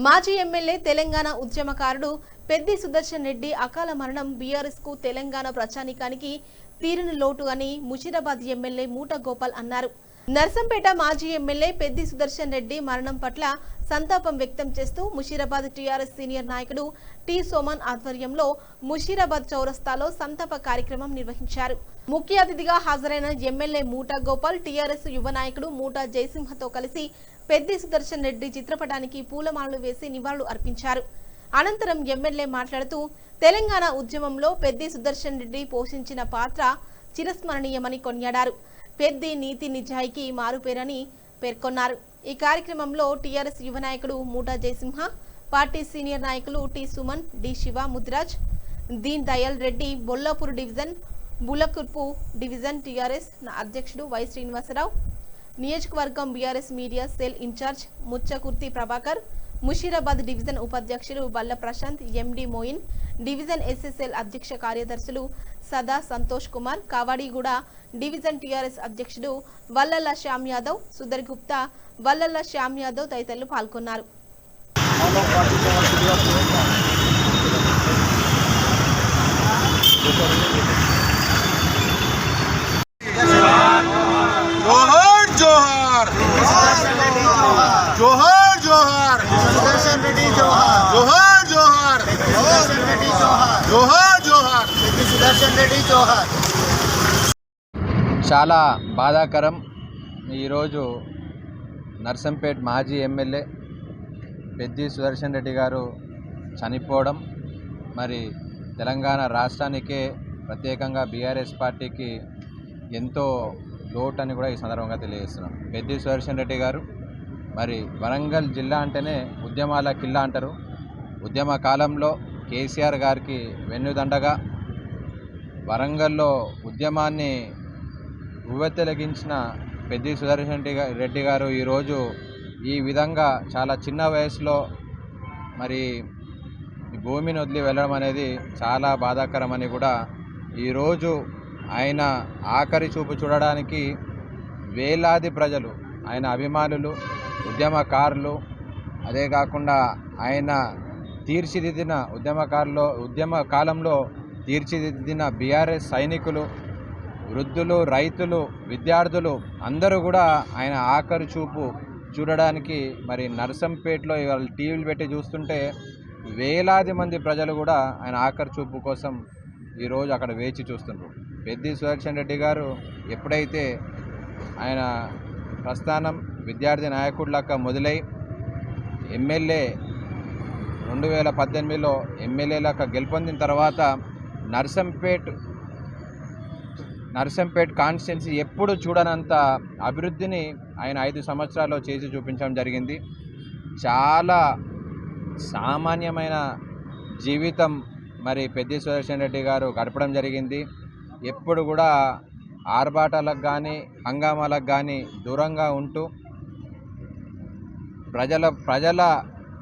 మాజీ ఎమ్మెల్యే తెలంగాణ ఉద్యమకారుడు పెద్ది సుదర్శన్ రెడ్డి అకాల మరణం బీఆర్ఎస్ కు తెలంగాణ ప్రజానీకానికి తీరని లోటు అని ముషీరాబాద్ ఎమ్మెల్యే మూట గోపాల్ అన్నారు. నర్సంపేట మాజీ ఎమ్మెల్యే పెద్ది సుదర్శన్ రెడ్డి మరణం పట్ల సంతాపం వ్యక్తం చేస్తూ ముషీరాబాద్ టీఆర్ఎస్ సీనియర్ నాయకుడు టి సోమన్ ఆధ్వర్యంలో ముషీరాబాద్ చౌరస్తాలో సంతాప కార్యక్రమం నిర్వహించారు. ముఖ్య అతిథిగా హాజరైన ఎమ్మెల్యే మూట గోపాల్ టీఆర్ఎస్ యువ నాయకుడు మూట జయసింహతో కలిసి పెద్ది సుదర్శన్ రెడ్డి చిత్రపటానికి పూలమాలలు వేసి నివాళులు అర్పించారు. అనంతరం ఎమ్మెల్యే మాట్లాడుతూ తెలంగాణ ఉద్యమంలో పెద్ది సుదర్శన్ రెడ్డి పోషించిన పాత్ర చిరస్మరణీయమని కొనియాడారు. పెద్ది నీతి నిజాయితీ మారుపేరని పేర్కొన్నారు. ఈ కార్యక్రమంలో టీఆర్ఎస్ యువ నాయకుడు మూట జయసింహ, పార్టీ సీనియర్ నాయకులు T Suman, D Shiva, Mudraj, Deen Dayal Reddy, Bollapur division, Bulakurpu division TRS అధ్యక్షుడు వై శ్రీనివాసరావు, నియోజకవర్గం BRS media cell incharge Muchchakurthi Prabhakar, Musheerabad division ఉపాధ్యక్షులు Balla Prashanth, MD Moin, division SSL అధ్యక్ష కార్యదర్శులు సదా సంతోష్ కుమార్, కావాడిగూడ డివిజన్ టీఆర్ఎస్ అధ్యక్షుడు వల్లల్ల శ్యామ్ యాదవ్, సుధర్ గుప్తా, వల్లల్ల శ్యామ్ యాదవ్ తదితరులు పాల్గొన్నారు. जोहर जोहर जोहर सुदर्शन रेड्डी जोहर जोहर जोहर सुदर्शन रेड्डी जोहर जोहर जोहर सुदर्शन रेड्डी जोहर చాలా బాధాకరం. ఈరోజు నర్సంపేట మాజీ ఎమ్మెల్యే పెద్ది సుదర్శన్ రెడ్డి గారు చనిపోవడం మరి తెలంగాణ రాష్ట్రానికే ప్రత్యేకంగా బీఆర్ఎస్ పార్టీకి ఎంతో లోటు అని కూడా ఈ సందర్భంగా తెలియజేస్తున్నాం. పెద్ది సుదర్శన్ రెడ్డి గారు మరి వరంగల్ జిల్లా అంటేనే ఉద్యమాల కిల్లా అంటారు. ఉద్యమ కాలంలో కేసీఆర్ గారికి వెన్నుదండగా వరంగల్లో ఉద్యమాన్ని ఉవ్వెత్తెలగించిన పెద్ది సుదర్శన్ రెడ్డి గారు ఈరోజు ఈ విధంగా చాలా చిన్న వయసులో మరి భూమిని వదిలి వెళ్ళడం అనేది చాలా బాధాకరమని కూడా ఈరోజు ఆయన ఆఖరి చూపు చూడడానికి వేలాది ప్రజలు, ఆయన అభిమానులు, ఉద్యమకారులు, అదే కాకుండా ఆయన తీర్చిదిద్దిన ఉద్యమ కాలంలో తీర్చిదిద్దిన బీఆర్ఎస్ సైనికులు, వృద్ధులు, రైతులు, విద్యార్థులు అందరూ కూడా ఆయన ఆఖరి చూపు చూడడానికి మరి నర్సంపేటలో ఇవాళ టీవీలు పెట్టి చూస్తుంటే వేలాది మంది ప్రజలు కూడా ఆయన ఆఖరి చూపు కోసం ఈరోజు అక్కడ వేచి చూస్తున్నారు. పెద్ది సుదర్శన్ రెడ్డి గారు ఎప్పుడైతే ఆయన ప్రస్థానం విద్యార్థి నాయకుడిలాగా మొదలై ఎమ్మెల్యే 2018లో ఎమ్మెల్యేలాగా గెలుపొందిన తర్వాత నర్సంపేట్ కాన్స్టిట్యున్సీ ఎప్పుడు చూడనంత అభివృద్ధిని ఆయన 5 సంవత్సరాల్లో చేసి చూపించడం జరిగింది. చాలా సామాన్యమైన జీవితం మరి పెద్ది సుదర్శన్ రెడ్డి గారు గడపడం జరిగింది. ఎప్పుడు కూడా ఆర్భాటాలకు కానీ హంగామాలకు కానీ దూరంగా ఉంటూ ప్రజల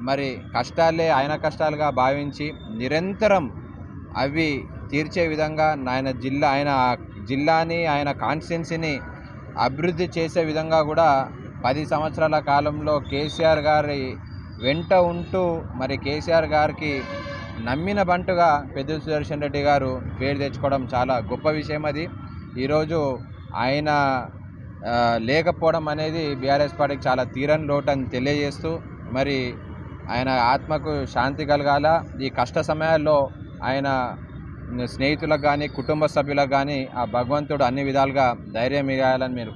మరి కష్టాలే ఆయన కష్టాలుగా భావించి నిరంతరం అవి తీర్చే విధంగా ఆయన జిల్లాని ఆయన కాన్స్టిట్యున్సీని అభివృద్ధి చేసే విధంగా కూడా 10 సంవత్సరాల కాలంలో కేసీఆర్ గారి వెంట ఉంటూ మరి కేసీఆర్ గారికి నమ్మిన బంటుగా పెద్ది సుదర్శన్ రెడ్డి గారు పేరు తెచ్చుకోవడం చాలా గొప్ప విషయం. అది ఈరోజు ఆయన లేకపోవడం అనేది బీఆర్ఎస్ పార్టీకి చాలా తీరని లోటు అని తెలియజేస్తూ మరి ఆయన ఆత్మకు శాంతి కలగాల. ఈ కష్ట సమయాల్లో ఆయన స్నేహితులకు కానీ కుటుంబ సభ్యులకు కానీ ఆ భగవంతుడు అన్ని విధాలుగా ధైర్యం ఇవ్వాలని మీరు